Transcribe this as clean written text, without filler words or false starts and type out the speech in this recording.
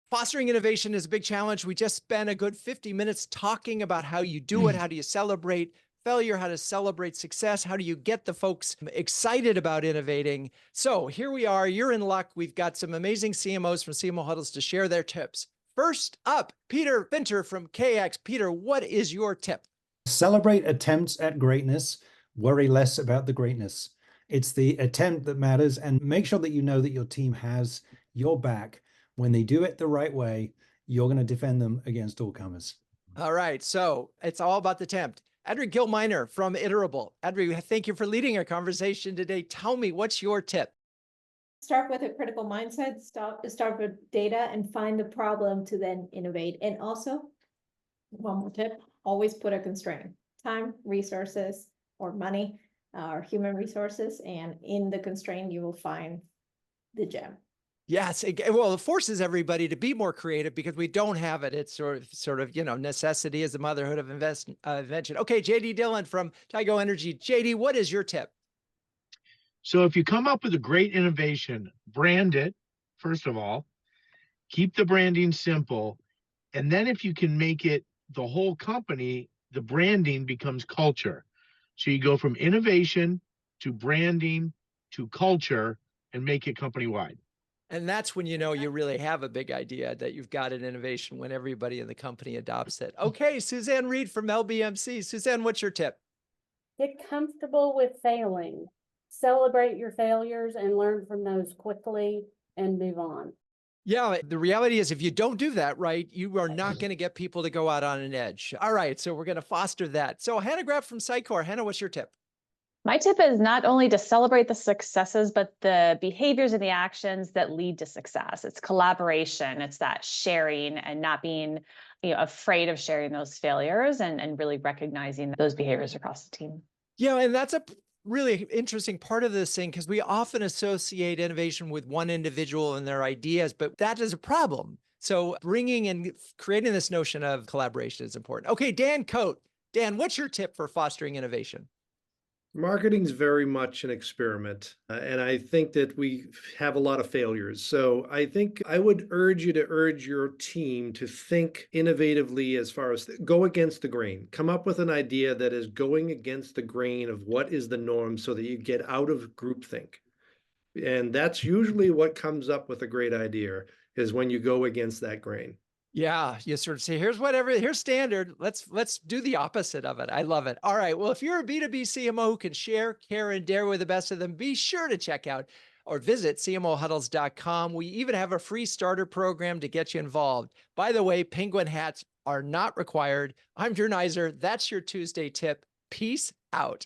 Fostering innovation is a big challenge. We just spent a good 50 minutes talking about how you do it. How do you celebrate failure? How to celebrate success? How do you get the folks excited about innovating? So here we are. You're in luck. We've got some amazing CMOs from CMO Huddles to share their tips. First up, Peter Finter from KX. Peter, what is your tip? Celebrate attempts at greatness, worry less about the greatness. It's the attempt that matters, and make sure that you know that your team has your back. When they do it the right way, you're going to defend them against all comers. All right. So it's all about the attempt. Adri Gilminer from Iterable. Adri, thank you for leading our conversation today. Tell me, what's your tip? Start with a critical mindset, start with data and find the problem to then innovate. And also, one more tip, always put a constraint, time, resources, or money, or human resources. And in the constraint, you will find the gem. Yes. Well, it forces everybody to be more creative because we don't have it. It's sort of, necessity is the motherhood of invention. Okay. JD Dillon from Tigo Energy. JD, what is your tip? So if you come up with a great innovation, brand it, first of all, keep the branding simple. And then if you can make it the whole company, the branding becomes culture. So you go from innovation to branding to culture and make it company-wide. And that's when you know you really have a big idea, that you've got an innovation, when everybody in the company adopts it. Okay, Suzanne Reed from LBMC. Suzanne, what's your tip? Get comfortable with failing. Celebrate your failures and learn from those quickly and move on. Yeah, the reality is if you don't do that right, you are not going to get people to go out on an edge. All right, so we're going to foster that. So Hannah Grap from Sitecore. Hannah, what's your tip? My tip is not only to celebrate the successes, but the behaviors and the actions that lead to success. It's collaboration. It's that sharing and not being afraid of sharing those failures and really recognizing those behaviors across the team. Yeah, and that's a really interesting part of this thing, because we often associate innovation with one individual and their ideas, but that is a problem. So bringing and creating this notion of collaboration is important. Okay, Dan Cote. Dan, what's your tip for fostering innovation? Marketing is very much an experiment, and I think that we have a lot of failures. So I think I would urge you to urge your team to think innovatively as far as go against the grain. Come up with an idea that is going against the grain of what is the norm so that you get out of groupthink. And that's usually what comes up with a great idea, is when you go against that grain. Yeah, you sort of say, here's standard. Let's do the opposite of it. I love it. All right. Well, if you're a B2B CMO who can share, care, and dare with the best of them, be sure to check out or visit CMOhuddles.com. We even have a free starter program to get you involved. By the way, penguin hats are not required. I'm Drew Neiser. That's your Tuesday tip. Peace out.